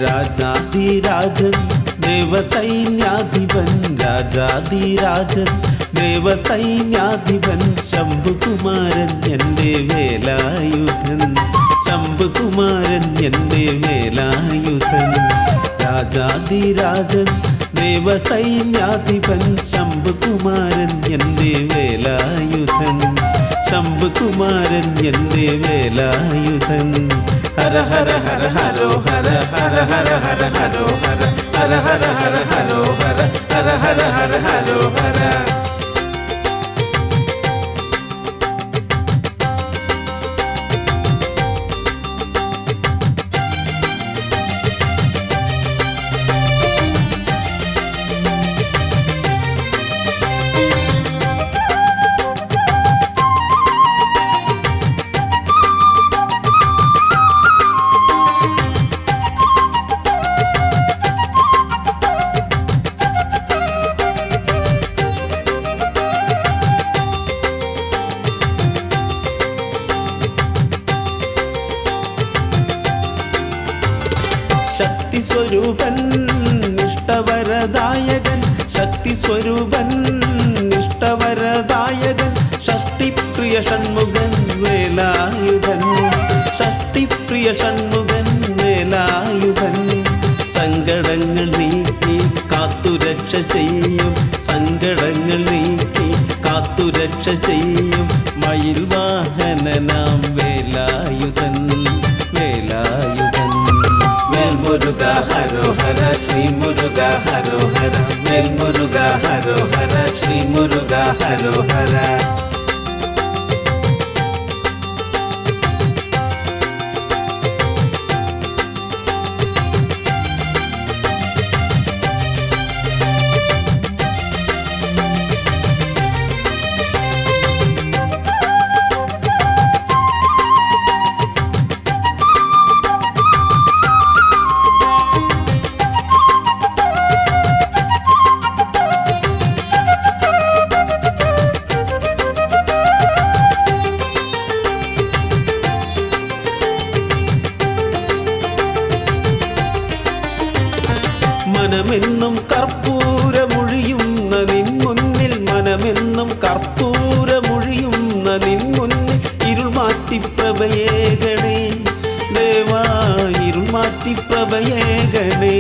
രാജാധിരാജൻ ദേവസൈന്യാധിപൻ രാജാധിരാജൻ ദേവസൈന്യാധിപൻ ശംഭുകുമാരൻ എൻ്റെ വേലായുധൻ ശംഭുകുമാരൻ എൻ്റെ വേലായുധൻ രാജാധിരാജൻ ദേവസൈന്യാധിപൻ ശംഭുകുമാരൻ എൻ്റെ വേലായുധൻ ശംഭുകുമാരൻ എൻ്റെ വേലായുധൻ ഹര ഹര ഹര ഹരോ ഹര ഹര ഹര ഹര ഹരോ ഹര ഹര ഹര ഹര ഹരോ ഹര ഹര ഹര ഹര ഹരോ ഹര ശക്തി സ്വരൂപൻ നിഷ്ഠവരദായകൻ ശക്തി സ്വരൂപൻ നിഷ്ഠവരദായകൻ ഷഷ്ടിപ്രിയ ഷൺമുഖൻ വേലായുധൻ ഷഷ്ടിപ്രിയ ഷൺമുഖൻ വേലായുധൻ സങ്കടങ്ങൾ നീക്കി കാത്തുരക്ഷ ചെയ്യും സങ്കടങ്ങൾ നീക്കി കാത്തുരക്ഷ ചെയ്യും മയിൽ വാഹനനാം വേലായുധൻ വേലായുധൻ മുരുക ഹരോ ഹര ശ്രീ മുരുക ഹരോ ഹര മേൽ മുരുക ഹരോ ഹര ശ്രീ മുരുക ഹരോ ഹര മനമെന്നും കർപ്പൂരമൊഴിയുന്ന നിൻ മുന്നിൽ മനമെന്നും കർപ്പൂരമൊഴിയുന്ന നിൻ മുന്നിൽ ഇരുൾ മാറ്റി പ്രഭയേകണേ ദേവാ ഇരുൾ മാറ്റി പ്രഭയേകണേ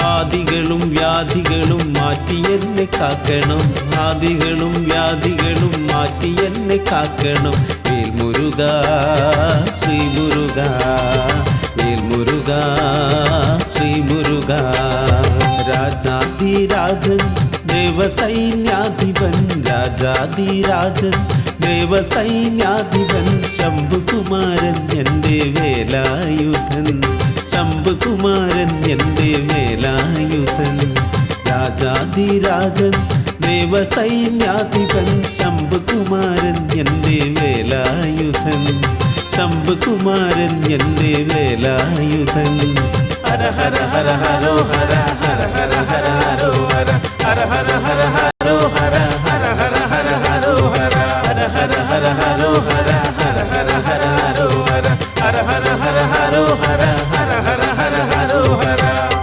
ആദികളും വ്യാധികളും മാറ്റി എന്നെ കാക്കണം ആദികളും വ്യാധികളും മാറ്റി എന്നെ കാക്കണം വേൽ മുരുക ശ്രീ മുരുക വേൽ മുരുക ശ്രീ മുരുക രാജാധിരാജൻ ദേവസൈന്യാധിപൻ രാജാധിരാജൻ ദേവസൈന്യാധിപൻ ശംഭുകുമാരൻ എൻ്റെ വേലായുധൻ ശംഭുകുമാരൻ എൻ്റെ വേലായുധൻ രാജാധിരാജൻ ദേവസൈന്യാധിപൻ ശംഭുകുമാരൻ എൻ്റെ വേലായുധൻ ശംഭുകുമാരൻ എൻ്റെ വേലായുധൻ ഹര ഹര ഹര ഹരോ ഹര ഹര ഹര ഹര ഹരോ ഹര ഹര ഹര ഹര ഹരോ ഹര ഹര ഹര ഹര ഹരോ ഹര ഹര ഹര ഹര ഹരോ ഹര ഹര ഹര ഹര ഹരോ ഹര ഹര ഹര ഹര ഹരോ ഹര ഹര ഹര ഹര ഹരോ ഹര